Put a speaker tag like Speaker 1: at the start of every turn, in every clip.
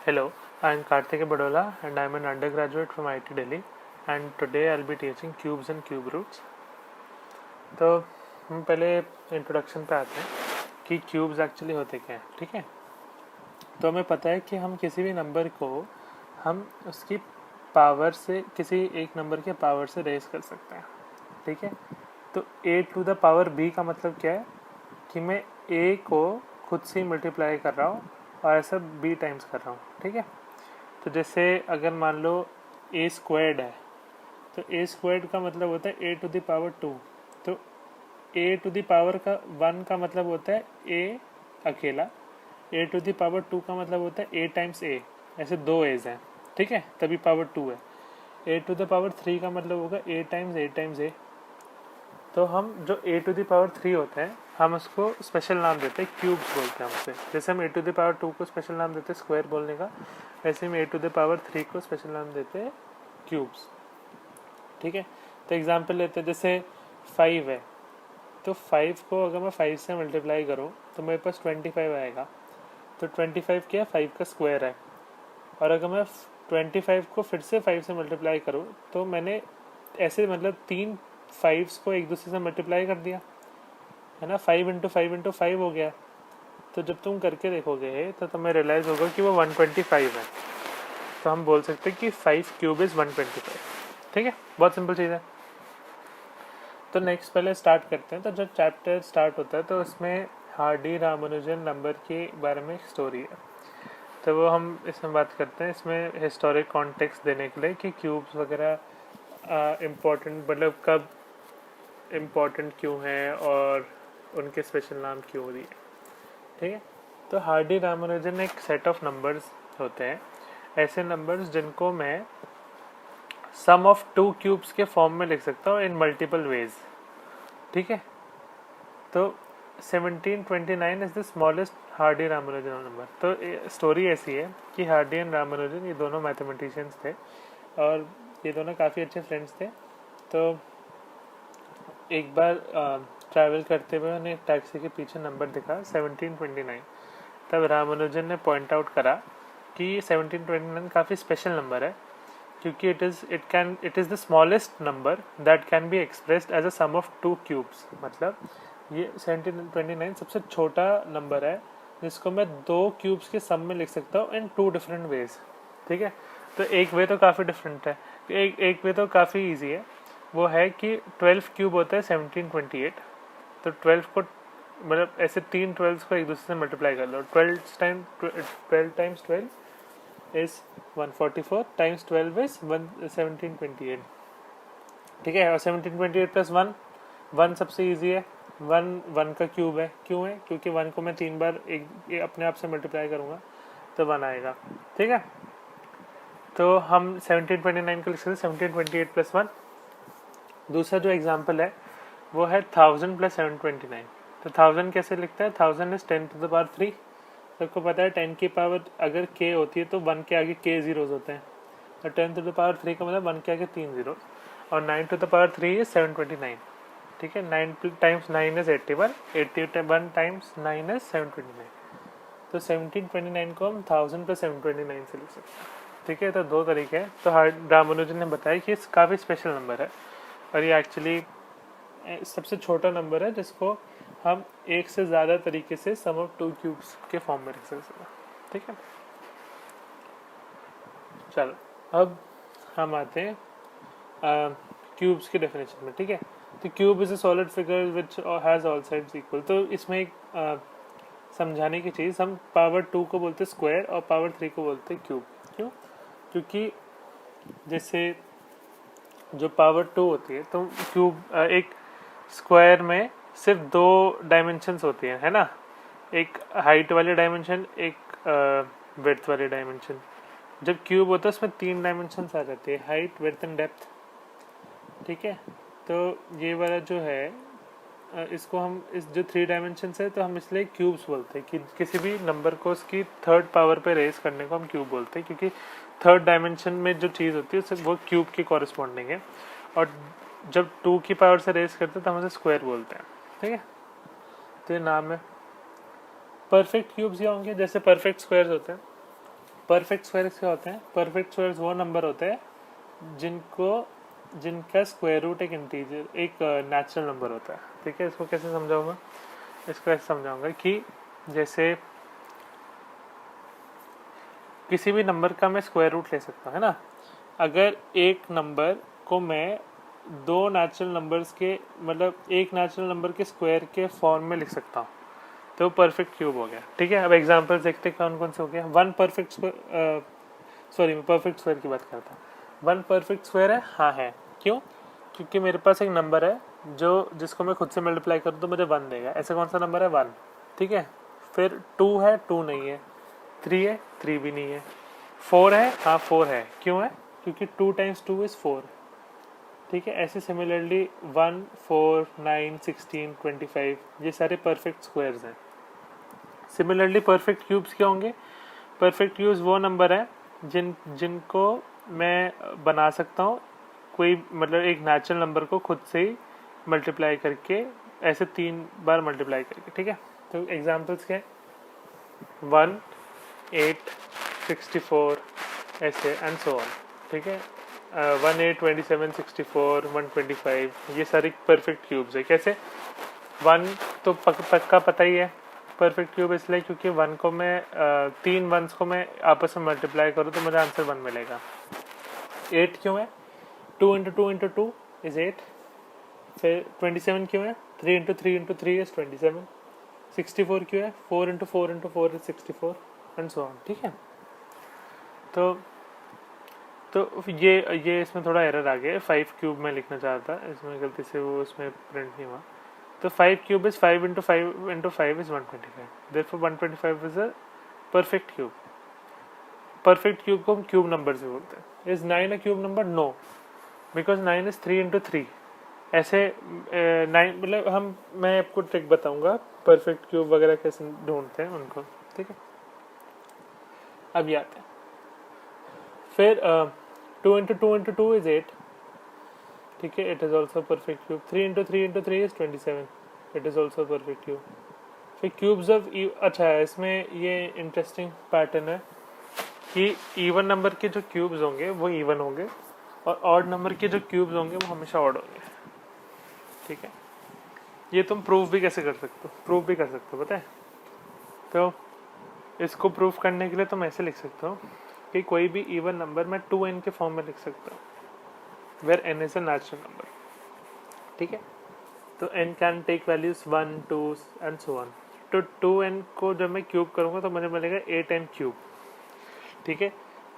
Speaker 1: Hello, I am Karthik Badola and I am an undergraduate from IIT Delhi, and today I will be teaching cubes and cube roots. तो हम पहले introduction पे आते हैं कि cubes actually होते क्या हैं. ठीक है, तो हमें पता है कि हम किसी भी नंबर को हम उसकी पावर से किसी एक नंबर के पावर से रेज कर सकते हैं. ठीक है, तो a to the power b का मतलब क्या है कि मैं a को खुद से मल्टीप्लाई कर रहा हूँ और ऐसा b टाइम्स कर रहा हूँ. ठीक है, तो जैसे अगर मान लो a स्क्वायर्ड है तो a स्क्वायर्ड का मतलब होता है a टू द पावर 2. तो a टू द पावर का 1 का मतलब होता है a अकेला. a टू द पावर 2 का मतलब होता है a टाइम्स a. ऐसे दो a's हैं. ठीक है, तभी पावर 2 है. a टू द पावर 3 का मतलब होगा a टाइम्स a. तो हम जो a टू द पावर 3 होते हैं हम उसको स्पेशल नाम देते हैं, क्यूब्स बोलते हैं हमसे. जैसे हम a टू द पावर 2 को स्पेशल नाम देते हैं स्क्वायर बोलने का, वैसे हम a टू द पावर 3 को स्पेशल नाम देते हैं क्यूब्स. ठीक है, तो एग्जांपल लेते हैं. जैसे 5 है तो 5 को अगर मैं 5 से मल्टीप्लाई करूँ तो मेरे पास 25 आएगा. तो 25 क्या है, 5 का स्क्वायर है. और अगर मैं 25 को फिर से 5 से मल्टीप्लाई करूँ तो मैंने ऐसे मतलब 3 5s को एक दूसरे से मल्टीप्लाई कर दिया है ना. 5 इंटू 5 हो गया. तो जब तुम करके देखोगे तो तुम्हें रियलाइज़ होगा कि वो 125 है. तो हम बोल सकते हैं कि 5 क्यूब इज़ 125. ठीक है, बहुत सिंपल चीज़ है. तो नेक्स्ट पहले स्टार्ट करते हैं. तो जब चैप्टर स्टार्ट होता है तो उसमें हार्डी रामानुजन नंबर के बारे में एक स्टोरी है. तो वो हम इसमें बात करते हैं इसमें हिस्टोरिक कॉन्टेक्स्ट देने के लिए कि क्यूब्स वगैरह इम्पोर्टेंट मतलब कब इम्पोर्टेंट क्यों हैं और उनके स्पेशल नाम क्यों दिए. ठीक है, तो हार्डी रामानुजन एक सेट ऑफ नंबर्स होते हैं, ऐसे नंबर्स जिनको मैं सम ऑफ 2 क्यूब्स के फॉर्म में लिख सकता हूँ इन मल्टीपल वेज. ठीक है, तो 1729 is the smallest Hardy Ramanujan number. तो स्टोरी ऐसी है कि हार्डी एंड रामानुजन ये दोनों मैथमेटिशियंस थे और ये दोनों काफ़ी अच्छे फ्रेंड्स थे. तो एक बार ट्रैवल करते हुए उन्हें टैक्सी के पीछे नंबर दिखा 1729. तब रामानुजन ने पॉइंट आउट करा कि 1729 काफ़ी स्पेशल नंबर है क्योंकि it is the smallest number that can be expressed as a sum of 2 cubes. मतलब ये 1729 सबसे छोटा नंबर है जिसको मैं 2 क्यूब्स के सम में लिख सकता हूँ इन 2 डिफरेंट वेज. ठीक है, तो एक वे तो काफ़ी डिफरेंट है, एक वे तो काफ़ी ईजी है. वो है कि 12 क्यूब होता है 1728. तो 12 को मतलब ऐसे 3 12 को एक दूसरे से मल्टीप्लाई कर लो. 12 टाइम्स 12 इज 144 टाइम्स 12 इज 1728. ठीक है, और 1728 प्लस 1 सबसे इजी है. 1 का क्यूब है. क्यों है, क्योंकि 1 को मैं 3 बार एक अपने आप से मल्टीप्लाई करूँगा तो 1 आएगा. ठीक है, तो हम 1729 को लिख सकते हैं 1728 प्लस 1. दूसरा जो एग्जाम्पल है वो है 1000 प्लस 729. तो 1000 कैसे लिखता है, 1000 इज 10 टू द पावर 3. सबको पता है 10 की पावर अगर k होती है तो 1 के आगे k जीरोज होते हैं. तो 10 टू द पावर 3 का मतलब 1 के आगे 3 जीरो. और 9 टू द पावर 3 इज 729. ठीक है, 9 टाइम्स 9 इज 81. 81 times 9 is 729. तो 1729 को हम 1000 प्लस 729 से लिख सकते हैं. ठीक है, तो दो तरीके हैं. तो रामानुजन ने बताया कि काफ़ी स्पेशल नंबर है और ये एक्चुअली सबसे छोटा नंबर है जिसको हम एक से ज़्यादा तरीके से सम ऑफ 2 क्यूब्स के फॉर्म में रख सकते हैं. ठीक है, चलो अब हम आते हैं क्यूब्स की डेफिनेशन में. ठीक है, तो cube is a solid figure which has all sides equal. तो इसमें एक समझाने की चीज़, हम पावर 2 को बोलते हैं स्क्वायर और पावर 3 को बोलते हैं क्यूब. क्यों, क्योंकि जैसे जो पावर 2 होती है तो क्यूब एक स्क्वायर में सिर्फ 2 डायमेंशंस होती हैं, है ना. एक हाइट वाली डायमेंशन, एक विड्थ वाली डायमेंशन. जब क्यूब होता है उसमें 3 डायमेंशंस आ जाती है, हाइट विड्थ एंड डेप्थ. ठीक है, तो ये वाला जो है इसको हम इस जो 3 डायमेंशंस है तो हम इसलिए क्यूब्स बोलते हैं कि किसी भी नंबर को उसकी थर्ड पावर पे रेज करने को हम क्यूब बोलते हैं क्योंकि थर्ड डायमेंशन में जो चीज़ होती है वो क्यूब की कॉरेस्पॉन्डिंग है. और जब 2 की पावर से रेज करते हैं तो हम उसे स्क्वायर बोलते हैं. ठीक है, तो ये नाम है. परफेक्ट क्यूब्स ये होंगे जैसे परफेक्ट स्क्वायर्स होते हैं. परफेक्ट स्क्वायर्स क्या होते हैं? परफेक्ट स्क्वायर्स वो नंबर होते हैं जिनका स्क्वायर रूट एक इंटीजर एक नेचुरल नंबर होता है। ठीक है, इसको कैसे समझाऊंगा? इसको ऐसे समझाऊंगा कि जैसे किसी भी नंबर का मैं स्क्वायर रूट ले सकता हूँ, है ना। अगर एक नंबर को मैं दो नेचुरल नंबर्स के मतलब एक नेचुरल नंबर के स्क्वायर के फॉर्म में लिख सकता हूँ तो परफेक्ट क्यूब हो गया। ठीक है, अब एग्जांपल देखते हैं कौन कौन से हो गया। वन परफेक्ट स्क्वायर, सॉरी मैं परफेक्ट स्क्वायर की बात करता हूँ। वन परफेक्ट स्क्वायर है, हाँ है। क्यों? क्योंकि मेरे पास एक नंबर है जिसको मैं खुद से मल्टीप्लाई करूँ तो मुझे वन देगा। ऐसा कौन सा नंबर है? वन। ठीक है, फिर टू है, टू नहीं है। थ्री है, थ्री भी नहीं है। फोर है, हाँ फोर है। क्यों है? क्योंकि two times two is four. ठीक है, ऐसे सिमिलरली 1, 4, 9, 16, 25 ये सारे परफेक्ट स्क्वायर्स हैं। सिमिलरली परफेक्ट क्यूब्स क्या होंगे? परफेक्ट क्यूब्स वो नंबर है जिनको मैं बना सकता हूँ कोई मतलब एक नेचुरल नंबर को खुद से ही मल्टीप्लाई करके, ऐसे 3 बार मल्टीप्लाई करके। ठीक है, तो एग्जांपल्स क्या है? 1, 8, 64 ऐसे एंड सो ऑन। ठीक है, 1, 8, 27, 64, 125 ये सारी परफेक्ट क्यूब्स है। कैसे? 1 तो पक्का पता ही है परफेक्ट क्यूब, इसलिए क्योंकि 1 को मैं तीन वंस को मैं आपस में मल्टीप्लाई करूँ तो मुझे आंसर 1 मिलेगा। 8 क्यों है? 2 इंटू 2 इंटू 2 इज 8। फिर 27 क्यों है? 3 इंटू 3 इंटू 3 इज 27। 64 क्यों है? 4 into 4 into 4 is 64 and so on. ठीक है, तो ये इसमें थोड़ा एरर आ गया। 5 क्यूब में लिखना चाहता था, इसमें गलती से वो इसमें प्रिंट नहीं हुआ। तो 5 cube is 5 into 5 into 5 is 125। Therefore 125 is a perfect cube. Perfect cube को हम क्यूब नंबर से बोलते हैं। Is 9 a cube number? No, because 9 is 3 into 3। ऐसे 9 मतलब मैं आपको ट्रिक बताऊंगा परफेक्ट क्यूब वगैरह कैसे ढूंढते हैं उनको। ठीक है, अब ये आते हैं। फिर 2 इंटू 2 इंटू 2 इज 8। ठीक है, it is also perfect cube. 3 into 3 into 3 is 27। It is also perfect cube. फिर क्यूब्स ऑफ अच्छा है, इसमें ये इंटरेस्टिंग पैटर्न है कि इवन नंबर के जो क्यूब्स होंगे वो इवन होंगे और ऑड नंबर के जो क्यूब्स होंगे वो हमेशा ऑड होंगे। ठीक है, ये तुम प्रूव भी कैसे कर सकते हो? प्रूव भी कर सकते हो, पता है? तो इसको प्रूव करने के लिए तुम ऐसे लिख सकते हो कि कोई भी इवन नंबर मैं 2n के फॉर्म में लिख सकता हूँ, where n is a natural number. ठीक है, तो n can take values 1, 2 and so on. तो 2n को जब मैं क्यूब करूंगा तो मुझे मिलेगा 8n क्यूब। ठीक है,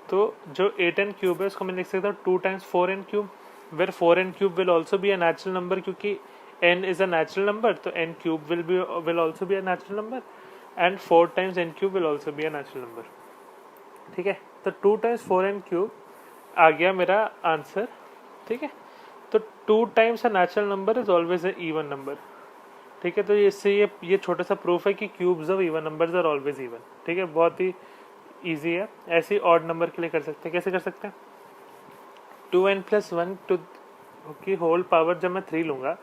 Speaker 1: तो जो 8n क्यूब है उसको मैं लिख सकता हूँ 2 times 4n cube, where 4n cube will also be a natural number, क्योंकि n is a natural number तो n cube will also be a natural number and 4 times n cube will also be a natural number. ठीक है, तो 2 times 4n cube आ गया मेरा answer. ठीक है, तो 2 times a natural number is always a even number. ठीक है, तो इससे ये छोटा सा प्रूफ है कि cubes of even numbers are always even. ठीक है, बहुत ही इजी है। ऐसे ही ऑड नंबर के लिए कर सकते हैं। कैसे कर सकते हैं? 2n प्लस 1 टू की होल पावर जब मैं 3 लूंगा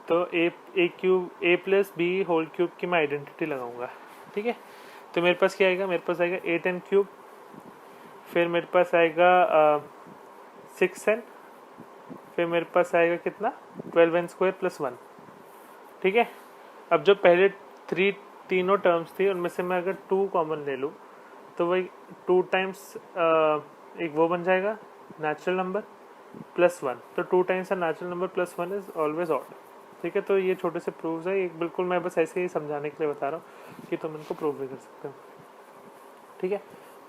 Speaker 1: तो ए क्यूब ए प्लस बी होल क्यूब की मैं आइडेंटिटी लगाऊंगा। ठीक है, तो मेरे पास क्या आएगा? मेरे पास आएगा 8n क्यूब, फिर मेरे पास आएगा 6n, फिर मेरे पास आएगा कितना? 12n square plus 1। ठीक है, अब जो पहले तीनों टर्म्स थी उनमें से मैं अगर 2 कॉमन ले लूँ तो वही 2 टाइम्स एक वो बन जाएगा नेचुरल नंबर प्लस 1। तो 2 times natural number plus 1 is always odd. ठीक है, तो ये छोटे से प्रूव्स है, एक बिल्कुल मैं बस ऐसे ही समझाने के लिए बता रहा हूँ कि तुम इनको प्रूव भी कर सकते हो। ठीक है,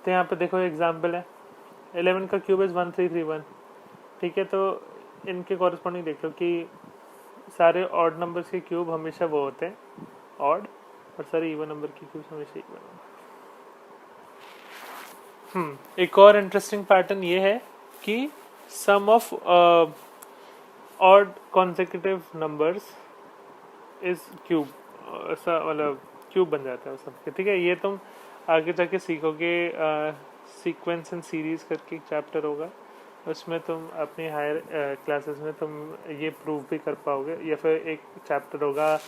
Speaker 1: तो यहाँ पे देखो एग्जाम्पल है 11 का क्यूब इज 1331। ठीक है, तो इनके कॉरेस्पॉन्डिंग देख लो कि सारे ऑड नंबर्स के क्यूब हमेशा वो होते हैं ऑड और सारे इवन नंबर के क्यूब हमेशा इवन होते हैं। एक और इंटरेस्टिंग पैटर्न ये है कि sum of odd consecutive numbers is cube, ऐसा मतलब क्यूब बन जाता है सबके। ठीक है, ये तुम आगे जाके सीखोगे। सीक्वेंस एंड सीरीज करके एक चैप्टर होगा, उसमें तुम अपनी हायर क्लासेस में तुम ये प्रूव भी कर पाओगे। या फिर एक चैप्टर होगा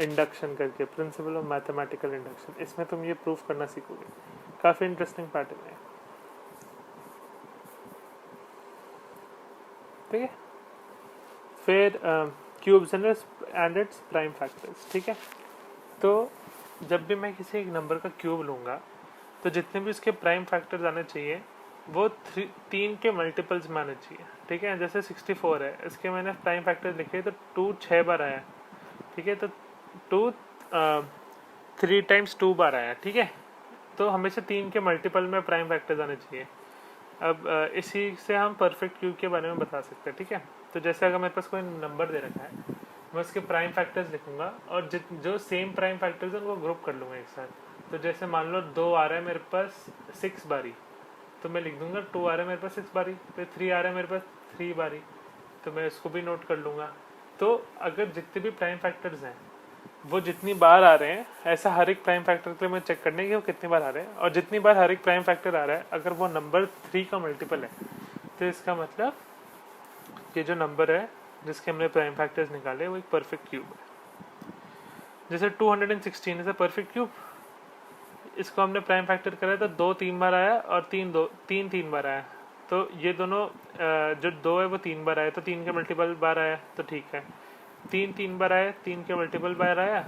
Speaker 1: इंडक्शन करके, प्रिंसिपल ऑफ मैथमेटिकल इंडक्शन, इसमें तुम ये प्रूव करना सीखोगे। काफ़ी इंटरेस्टिंग पैटर्न है। ठीक है। फिर cubes and its prime factors, ठीक है। तो जब भी मैं किसी एक नंबर का क्यूब लूँगा तो जितने भी उसके प्राइम फैक्टर्स आने चाहिए वो 3 के मल्टीपल्स में आने चाहिए, ठीक है। जैसे 64 है, इसके मैंने प्राइम फैक्टर लिखे तो 2 6 बार आया, ठीक है। तो 2 3 टाइम्स 2 बार आया, ठीक है। तो हमेशा 3 के मल्टीपल में प्राइम फैक्टर्स आने चाहिए। अब इसी से हम परफेक्ट क्यूब के बारे में बता सकते हैं, ठीक है। तो जैसे अगर मेरे पास कोई नंबर दे रखा है, मैं उसके प्राइम फैक्टर्स लिखूंगा और जो सेम प्राइम फैक्टर्स हैं उनको ग्रुप कर लूँगा एक साथ। तो जैसे मान लो 2 आ रहा है मेरे पास 6 बारी, तो मैं लिख दूंगा 2 आ रहा है मेरे पास 6 बारी। फिर 3 आ रहा है मेरे पास 3 बारी, तो मैं इसको भी नोट कर लूँगा। तो अगर जितने भी प्राइम फैक्टर्स हैं वो जितनी बार आ रहे हैं, ऐसा हर एक प्राइम फैक्टर के लिए मैं चेक करने की वो कितनी बार आ रहे हैं, और जितनी बार हर एक प्राइम फैक्टर आ रहा है अगर वो नंबर 3 का मल्टीपल है तो इसका मतलब ये जो नंबर है जिसके हमने प्राइम फैक्टर्स निकाले वो एक परफेक्ट क्यूब है। जैसे 216 इज अ परफेक्ट क्यूब, इसको हमने प्राइम फैक्टर करा तो 2 3 बार आया और 3 बार आया। तो ये दोनों जो 2 है वो 3 बार आया, तो 3 के मल्टीपल बार आया, तो ठीक है। 3 बार आया, 3 के मल्टीपल बार आया,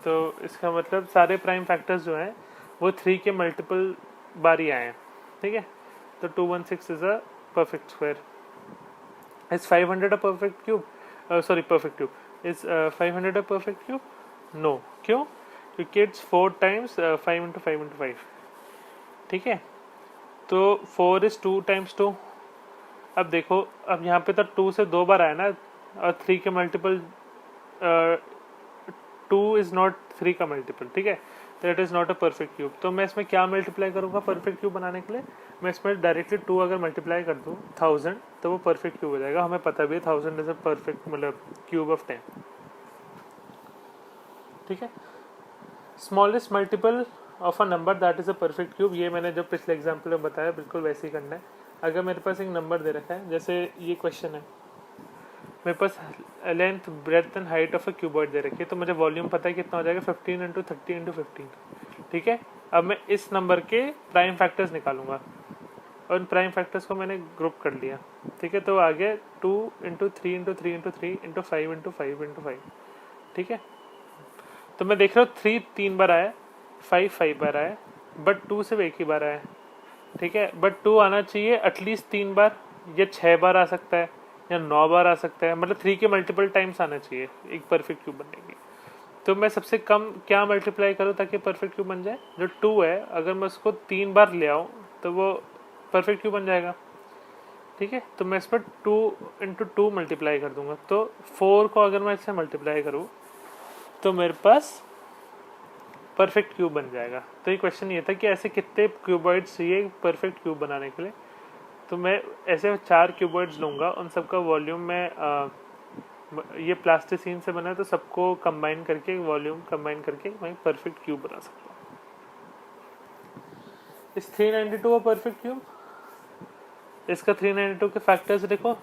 Speaker 1: तो इसका मतलब सारे प्राइम फैक्टर्स जो हैं वो 3 के मल्टीपल बार ही आए हैं, ठीक है। तो 216 is a perfect square. Is 500 a perfect cube? Sorry, perfect cube. Is 500 a perfect cube? No. क्यों? क्योंकि इट्स 4 टाइम्स 5 इंटू 5 इंटू 5, ठीक है। तो 4 इज 2 टाइम्स 2। अब देखो, अब यहाँ पे तो 2 से 2 बार आया ना, और 3 के मल्टीपल 2 इज नॉट 3 का मल्टीपल, ठीक है। तो it is not a perfect cube. तो मैं इसमें क्या मल्टीप्लाई करूँगा परफेक्ट क्यूब बनाने के लिए? मैं इसमें डायरेक्टली 2 अगर मल्टीप्लाई कर दूँ 1000 तो वो परफेक्ट क्यूब हो जाएगा। हमें पता भी है 1000 इज अ परफेक्ट मतलब क्यूब ऑफ 10, ठीक है। Smallest multiple of a number that is a perfect cube, ये मैंने जो पिछले एग्जाम्पल में बताया बिल्कुल वैसे ही करना है। अगर मेरे पास एक नंबर दे रखा है, जैसे ये क्वेश्चन है, मेरे पास length breadth and height of a cuboid दे रखी है, तो मुझे वॉल्यूम पता है कितना हो जाएगा, 15 इंटू 30 इंटू 15, ठीक है। अब मैं इस नंबर के प्राइम फैक्टर्स निकालूंगा और उन प्राइम फैक्टर्स को मैंने ग्रुप कर लिया, ठीक है। तो आगे 2 into 3 into 3 into 3 into 5 into 5 into 5, ठीक है। तो मैं देख रहा हूँ 3 3 बार आया, 5 5 बार आया, बट 2 सिर्फ एक ही बार आया, ठीक है। बट 2 आना चाहिए एटलीस्ट 3 बार, या 6 बार आ सकता है, या 9 बार आ सकता है, मतलब 3 के मल्टीपल टाइम्स आना चाहिए एक परफेक्ट क्यूब बनने की। तो मैं सबसे कम क्या मल्टीप्लाई करूँ ताकि परफेक्ट क्यूब बन जाए? जो 2 है, अगर मैं उसको 3 बार ले आऊँ तो वो परफेक्ट क्यूब बन जाएगा, ठीक है। तो मैं इस पर 2 इंटू 2 मल्टीप्लाई कर दूंगा, तो 4 को अगर मैं इससे मल्टीप्लाई करूँ तो मेरे पास परफेक्ट क्यूब बन जाएगा। तो ये क्वेश्चन ये था कि ऐसे कितने क्यूबॉइड्स चाहिए परफेक्ट क्यूब बनाने के लिए। तो मैं ऐसे 4 क्यूबॉइड्स लूँगा, उन सबका वॉल्यूम में ये प्लास्टिसीन से बना है, तो सबको कंबाइन करके वॉल्यूम कंबाइन करके मैं परफेक्ट क्यूब बना सकता हूँ। इस 392 का परफेक्ट क्यूब, इसका 392 के फैक्टर्स देखो,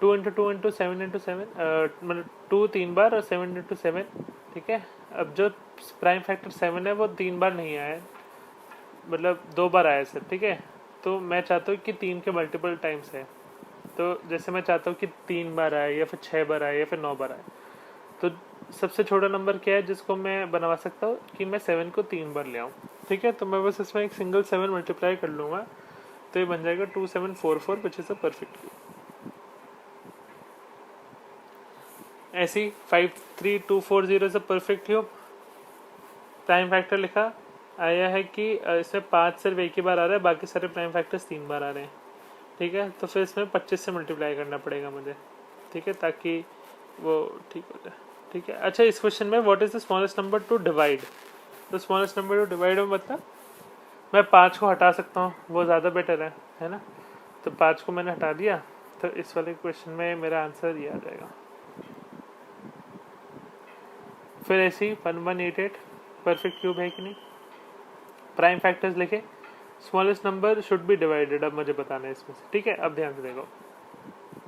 Speaker 1: 2 इंटू 2 इंटू 7 इंटू 7, मतलब 2 3 बार और 7 इंटू 7, ठीक है। अब जो प्राइम फैक्टर 7 है वो 3 बार नहीं आया, मतलब 2 बार आया सर, ठीक है। तो मैं चाहता हूँ कि 3 के मल्टीपल टाइम्स है, तो जैसे मैं चाहता हूँ कि 3 बार आए, या फिर 6 बार आए, या फिर 9 बार आए। तो सबसे छोटा नंबर क्या है जिसको मैं बनवा सकता हूँ कि मैं 7 को 3 बार ले आऊँ, ठीक है। तो मैं बस इसमें एक सिंगल 7 मल्टीप्लाई कर लूँगा, तो ये बन जाएगा 2744 which is a perfect cube. ऐसी 53240 is a perfect cube. Prime factor लिखा आया है कि इसमें 5 सिर्फ एक ही बार आ रहा है, बाकी सारे प्राइम फैक्टर्स 3 बार आ रहे हैं, ठीक है। तो फिर इसमें 25 से मल्टीप्लाई करना पड़ेगा मुझे, ठीक है, ताकि वो ठीक हो जाए, ठीक है। अच्छा, इस क्वेश्चन में what is the smallest number two divide? तो स्मॉलेस्ट नंबर टू डिवाइड में मतलब मैं 5 को हटा सकता हूँ, वो ज़्यादा बेटर है ना। तो 5 को मैंने हटा दिया, तो इस वाले क्वेश्चन में मेरा आंसर ये आ जाएगा। फिर ऐसी 1188 परफेक्ट क्यूब है कि नहीं? प्राइम फैक्टर्स लिखे, smallest number should be divided, अब मुझे बताना है इसमें से, ठीक है। अब ध्यान से देखो,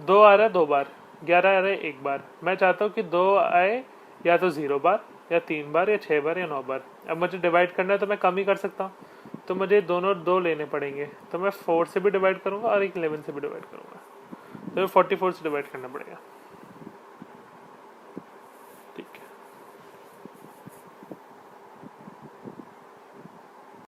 Speaker 1: 2 आ रहा है 2 बार, 11 आ रहा है 1 बार। मैं चाहता हूँ कि 2 आए या तो 0 बार, या 3 बार, या 6 बार, या 9 बार। अब मुझे डिवाइड करना है तो मैं कम ही कर सकता हूँ, तो मुझे दोनों 2 लेने पड़ेंगे। तो मैं 4 से भी डिवाइड करूँगा और एक 11 से भी डिवाइड करूँगा। तो 44 से डिवाइड करना पड़ेगा।